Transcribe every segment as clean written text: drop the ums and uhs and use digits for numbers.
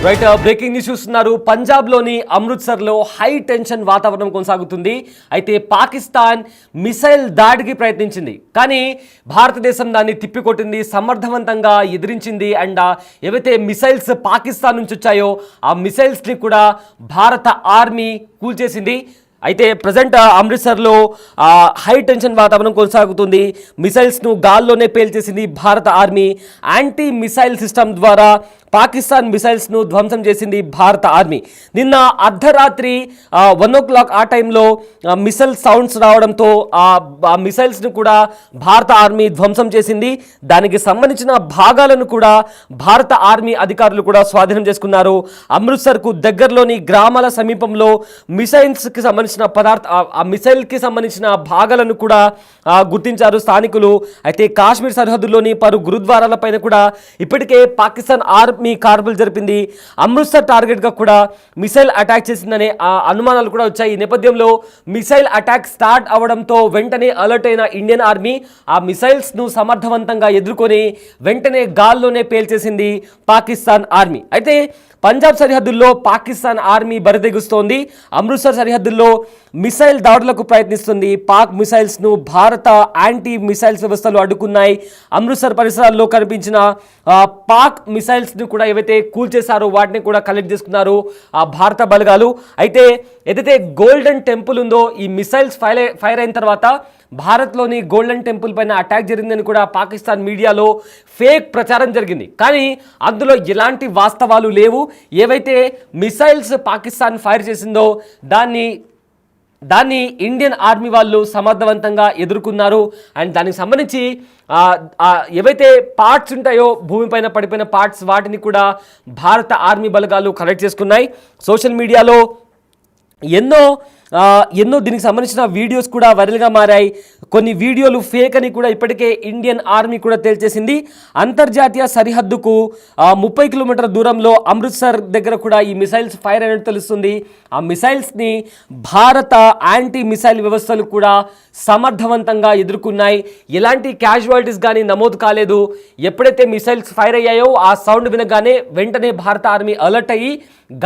Right breaking news చూస్తున్నారు. పంజాబ్లోని అమృత్సర్లో high tension వాతావరణం కొనసాగుతుంది. అయితే పాకిస్తాన్ మిసైల్ దాడికి ప్రయత్నించింది, కానీ భారతదేశం దాన్ని తిప్పికొట్టింది, సమర్థవంతంగా ఎదిరించింది. అండ్ ఏవైతే మిసైల్స్ పాకిస్తాన్ నుంచి వచ్చాయో ఆ మిసైల్స్ని కూడా భారత ఆర్మీ కూల్చేసింది. అయితే ప్రజెంట్ అమృత్సర్లో హై టెన్షన్ వాతావరణం కొనసాగుతుంది. మిసైల్స్ను గాల్లోనే పేల్చేసింది భారత ఆర్మీ. యాంటీ మిసైల్ సిస్టమ్ ద్వారా పాకిస్తాన్ మిసైల్స్ను ధ్వంసం చేసింది భారత ఆర్మీ. నిన్న అర్ధరాత్రి 1 o'clock ఆ టైంలో మిసైల్ సౌండ్స్ రావడంతో ఆ మిసైల్స్ను కూడా భారత ఆర్మీ ధ్వంసం చేసింది. దానికి సంబంధించిన భాగాలను కూడా భారత ఆర్మీ అధికారులు కూడా స్వాధీనం చేసుకున్నారు. అమృత్సర్కు దగ్గరలోని గ్రామాల సమీపంలో మిసైల్స్కి సంబంధించిన ఆ మిసైల్కి సంబంధించిన భాగాలను కూడా గుర్తించారు స్థానికులు. అయితే కాశ్మీర్ సరిహద్దుల్లోని పలు గురుద్వారాల పైన కూడా ఇప్పటికే పాకిస్తాన్ ఆర్మీ కార్బుల్ జరిపింది. అమృత్సర్ టార్గెట్గా కూడా మిసైల్ అటాక్ చేసిందనే అనుమానాలు కూడా వచ్చాయి. ఈ నేపథ్యంలో మిసైల్ అటాక్ స్టార్ట్ అవడంతో వెంటనే అలర్ట్ అయిన ఇండియన్ ఆర్మీ ఆ మిసైల్స్ను సమర్థవంతంగా ఎదుర్కొని వెంటనే గాల్లోనే పేల్చేసింది పాకిస్తాన్ ఆర్మీ. అయితే పంజాబ్ సరిహద్దుల్లో పాకిస్తాన్ ఆర్మీ బరితెగుస్తోంది. అమృత్సర్ సరిహద్దుల్లో మిసైల్ దాడులకు ప్రయత్నిస్తుంది. పాక్ మిసైల్స్ను భారత యాంటీ మిసైల్స్ వ్యవస్థలు అడ్డుకున్నాయి. అమృత్సర్ పరిసరాల్లో కనిపించిన పాక్ మిసైల్స్ను కూడా ఏవైతే కూల్చేశారో వాటిని కూడా కలెక్ట్ చేసుకున్నారు ఆ భారత బలగాలు. అయితే ఏదైతే గోల్డెన్ టెంపుల్ ఉందో ఈ మిసైల్స్ ఫైర్ అయిన తర్వాత భారత్లోని గోల్డెన్ టెంపుల్ పైన అటాక్ జరిగిందని కూడా పాకిస్తాన్ మీడియాలో ఫేక్ ప్రచారం జరిగింది. కానీ అందులో ఎలాంటి వాస్తవాలు లేవు. ఏవైతే మిసైల్స్ పాకిస్తాన్ ఫైర్ చేసిందో దాన్ని ఇండియన్ ఆర్మీ వాళ్ళు సమర్థవంతంగా ఎదుర్కొన్నారు. అండ్ దానికి సంబంధించి ఏవైతే పార్ట్స్ ఉంటాయో భూమిపైన పడిపోయిన పార్ట్స్ వాటిని కూడా భారత ఆర్మీ బలగాలు కలెక్ట్ చేసుకున్నాయి. సోషల్ మీడియాలో ఎన్నో దీనికి సంబంధించిన వీడియోస్ కూడా వైరల్గా మారాయి. కొన్ని వీడియోలు ఫేక్ అని కూడా ఇప్పటికే ఇండియన్ ఆర్మీ కూడా తేల్చేసింది. అంతర్జాతీయ సరిహద్దుకు 30 కిలోమీటర్ల దూరంలో అమృత్సర్ దగ్గర కూడా ఈ మిసైల్స్ ఫైర్ అయినట్టు తెలుస్తుంది. ఆ మిసైల్స్ని భారత యాంటీ మిసైల్ వ్యవస్థలు కూడా సమర్థవంతంగా ఎదుర్కొన్నాయి. ఎలాంటి క్యాజువాలిటీస్ కానీ నమోదు కాలేదు. ఎప్పుడైతే మిసైల్స్ ఫైర్ అయ్యాయో ఆ సౌండ్ వినగానే వెంటనే భారత ఆర్మీ అలర్ట్ అయ్యి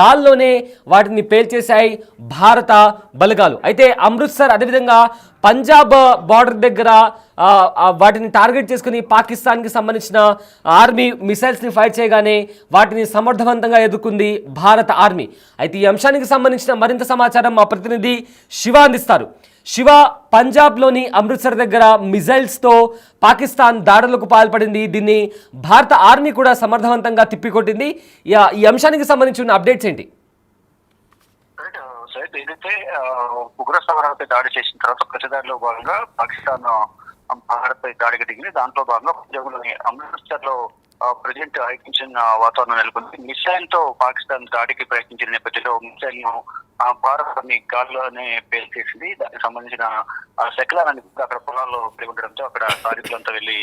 గాల్లోనే వాటిని పేల్చేశాయి భారత బలగాలు. అయితే అమృత్సర్ అదేవిధంగా పంజాబ్ బార్డర్ దగ్గర వాటిని టార్గెట్ చేసుకుని పాకిస్తాన్కి సంబంధించిన ఆర్మీ మిసైల్స్ని ఫైర్ చేయగానే వాటిని సమర్థవంతంగా ఎదుర్కొంది భారత ఆర్మీ. అయితే ఈ అంశానికి సంబంధించిన మరింత సమాచారం మా ప్రతినిధి శివ అందిస్తారు. శివ, పంజాబ్లోని అమృత్సర్ దగ్గర మిసైల్స్తో పాకిస్తాన్ దాడులకు పాల్పడింది. దీన్ని భారత ఆర్మీ కూడా సమర్థవంతంగా తిప్పికొట్టింది. ఈ అంశానికి సంబంధించి ఉన్న అప్డేట్స్ ఏంటి? ఏదైతే ఉగ్రస్థావరాలపై దాడి చేసిన తర్వాత ప్రతిదాడిలో భాగంగా పాకిస్తాన్ భారత్ పై దాడికి దిగింది. దాంట్లో భాగంగా పంజాబ్లోని అమృత్సర్ లో ప్రజెంట్ హైటెన్షన్ వాతావరణం నెలకొంది. మిసైల్ తో పాకిస్తాన్ దాడికి ప్రయత్నించిన నేపథ్యంలో మిసైల్ ను భారత్ గాల్లోనే పేల్చేసింది. దానికి సంబంధించిన శకలాన్ని అక్కడ పొలాల్లో పడి ఉండడంతో అక్కడ స్థానికులంతా వెళ్లి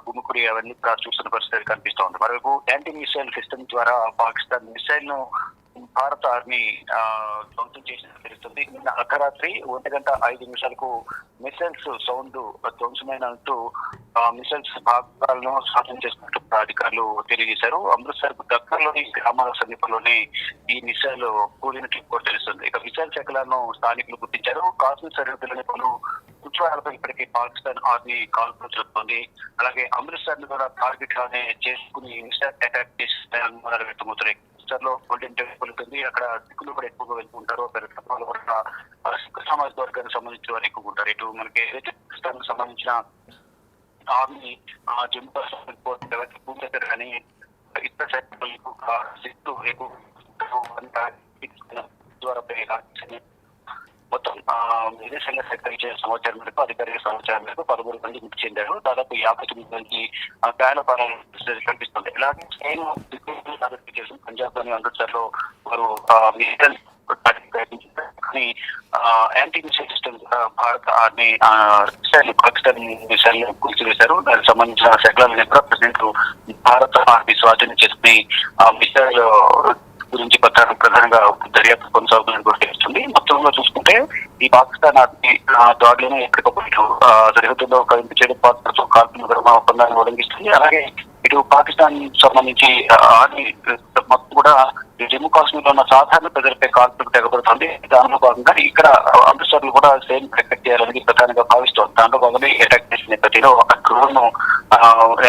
గుమ్ముకుడి అవన్నీ చూస్తున్న పరిస్థితి కనిపిస్తోంది. మరోవైపు యాంటీ మిసైల్ సిస్టమ్ ద్వారా పాకిస్తాన్ మిసైల్ ను భారత ఆర్మీ ధ్వంసం చేసినట్టు తెలుస్తుంది. నిన్న అర్ధరాత్రి 1:05 మిసైల్స్ సౌండ్ ధ్వంసమైనట్టు మిసైల్స్ భాగాలను స్వాధీనం చేసినట్టు అధికారులు తెలియజేశారు. అమృత్సర్ దగ్గరలోని గ్రామాల సమీపంలోనే ఈ మిసైల్ కూలినట్లు కూడా తెలుస్తుంది. ఇక మిసైల్ శకలాలను స్థానికులు గుర్తించారు. కాశ్మీర్ సరిహద్దులోని పలు గురుద్వారాలపై ఇప్పటికీ పాకిస్తాన్ ఆర్మీ కాల్పులు జరుపుతోంది. అలాగే అమృత్సర్ ను కూడా టార్గెట్ గానే చేసుకుని మిసైల్ అటాక్ చేసిన అనుమానాలు వ్యక్తమవుతున్నాయి. లో గోల్డెన్ టెంపుల్ ఉంటుంది. అక్కడ సిక్కులు కూడా ఎక్కువగా వెళ్తుంటారు. పెద్దలు కూడా సిక్కు సమాజ్ వర్గానికి సంబంధించిన వారు ఎక్కువగా ఉంటారు. ఇటు మనకి ఏదైతే పాకిస్తాన్ సంబంధించిన ఆర్మీ జమ్మూ కాశ్మీర్ భూమిదగ్గర కానీ ఇతర సిక్కు ఎక్కువ మొత్తం విదేశాంగ శాఖ ఇచ్చే సమాచారం మేరకు అధికారిక సమాచారం మేరకు 11 మంది మృతి చెందారు. దాదాపు 59 మంది గాయాల కనిపిస్తుంది. ఇలాగే పంజాబ్ లోని అమృత్సర్ లో వారు కానీ యాంటీ మిసైల్ సిస్టమ్ భారత ఆర్మీ పాకిస్తాన్ మిసైల్ కూల్చివేశారు. దానికి సంబంధించిన శకలాలను కూడా ప్రెసిడెంట్ భారత ఆర్మీ స్వాధీనం చేసుకుని మిసైల్ గురించి ప్రధానంగా దర్యాప్తు కొనసాగుతుందని కూడా తెలుస్తుంది. మొత్తంలో చూసుకుంటే ఈ పాకిస్తాన్ ఆర్మీ దాడులను ఎక్కడికప్పుడు సరిహద్దుల్లో కనిపించే పాత్రతో కాల్పుల ఒప్పందాన్ని ఉల్లంఘిస్తుంది. అలాగే ఇటు పాకిస్తాన్ సంబంధించి ఆర్మీ మొత్తం కూడా జమ్మూ కాశ్మీర్ లో ఉన్న సాధారణ ప్రజలపై కాల్పులకు తెగబడుతుంది. దానిలో భాగంగా ఇక్కడ అమృత్సర్ లో కూడా సేమ్ అటాక్ చేయాలని ప్రధానంగా భావిస్తోంది. దానిలో భాగంగా అటాక్ చేసిన నేపథ్యంలో ఒక డ్రోన్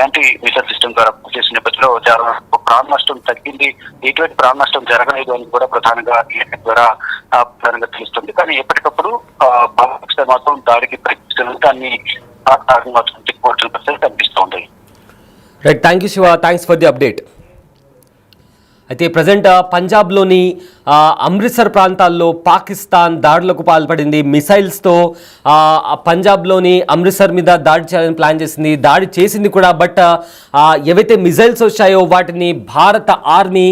యాంటీ మిసైల్ సిస్టమ్ ద్వారా చేసిన నేపథ్యంలో చాలా ప్రాణ నష్టం తగ్గింది. ఎటువంటి ప్రాణ నష్టం జరగలేదు అని కూడా ప్రధానంగా ఈ అటాక్ ద్వారా ప్రధానంగా తెలుస్తుంది. కానీ ఎప్పటికప్పుడు పాకిస్తాన్ మాత్రం దాడికి ప్రయత్నిస్తుంది. దాన్ని మాత్రం తిప్పుకోవాల్సిన పరిస్థితి కనిపిస్తోంది. Right, thank you Shiva, thanks for the update. అయితే ప్రజెంట్ పంజాబ్లోని అమృత్సర్ ప్రాంతాల్లో పాకిస్తాన్ దాడులకు పాల్పడింది. మిసైల్స్తో పంజాబ్లోని అమృత్సర్ మీద దాడి చేయాలని ప్లాన్ చేసింది. దాడి చేసింది కూడా. బట్ ఏవైతే మిసైల్స్ వచ్చాయో వాటిని భారత ఆర్మీ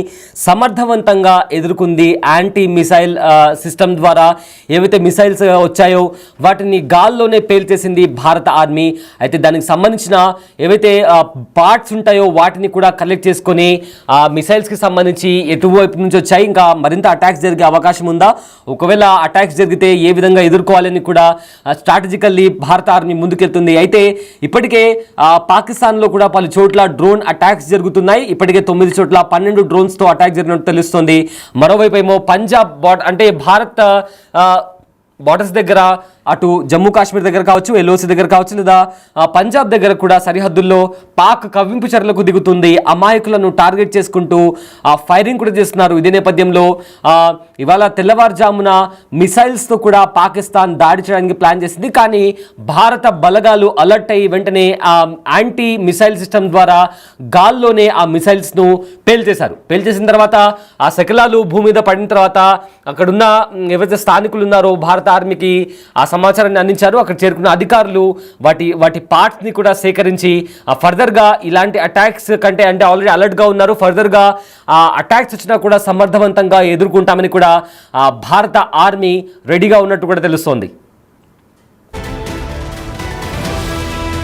సమర్థవంతంగా ఎదుర్కొంది. యాంటీ మిసైల్ సిస్టమ్ ద్వారా ఏవైతే మిసైల్స్ వచ్చాయో వాటిని గాల్లోనే పేల్చేసింది భారత ఆర్మీ. అయితే దానికి సంబంధించిన ఏవైతే పార్ట్స్ ఉంటాయో వాటిని కూడా కలెక్ట్ చేసుకొని మిసైల్స్కి సంబంధించి ఎటువైపు నుంచి వచ్చాయి, ఇంకా మరింత అటాక్స్ జరిగే అవకాశం ఉందా, ఒకవేళ అటాక్స్ జరిగితే ఏ విధంగా ఎదుర్కోవాలని కూడా స్ట్రాటజికల్లీ భారత ఆర్మీ ముందుకెళ్తుంది. అయితే ఇప్పటికే పాకిస్తాన్లో కూడా పలు చోట్ల డ్రోన్ అటాక్స్ జరుగుతున్నాయి. ఇప్పటికే 9 చోట్ల 12 డ్రోన్స్తో అటాక్ జరిగినట్టు తెలుస్తుంది. మరోవైపు ఏమో పంజాబ్ అంటే భారత్ బార్డర్స్ దగ్గర అటు జమ్మూ కాశ్మీర్ దగ్గర కావచ్చు, ఎల్ఓసి దగ్గర కావచ్చు, లేదా పంజాబ్ దగ్గర కూడా సరిహద్దుల్లో పాక్ కవ్వింపు చర్యలకు దిగుతుంది. అమాయకులను టార్గెట్ చేసుకుంటూ ఫైరింగ్ కూడా చేస్తున్నారు. ఇదే నేపథ్యంలో ఇవాళ తెల్లవారుజామున మిసైల్స్తో కూడా పాకిస్తాన్ దాడి చేయడానికి ప్లాన్ చేసింది. కానీ భారత బలగాలు అలర్ట్ అయ్యి వెంటనే యాంటీ మిసైల్ సిస్టమ్ ద్వారా గాల్లోనే ఆ మిసైల్స్ను పేల్చేశారు. పేల్చేసిన తర్వాత ఆ శకలాలు భూమి మీద పడిన తర్వాత అక్కడున్న ఎవరైతే స్థానికులు ఉన్నారో భారత ఆర్మీకి ఆ సమాచారాన్ని అందించారు. అక్కడ చేరుకున్న అధికారులు వాటి పార్ట్స్ని కూడా సేకరించి ఫర్దర్గా ఇలాంటి అటాక్స్ కంటే అంటే ఆల్రెడీ అలర్ట్గా ఉన్నారు. ఫర్దర్గా అటాక్స్ వచ్చినా కూడా సమర్థవంతంగా ఎదుర్కొంటామని కూడా భారత ఆర్మీ రెడీగా ఉన్నట్టు కూడా తెలుస్తోంది.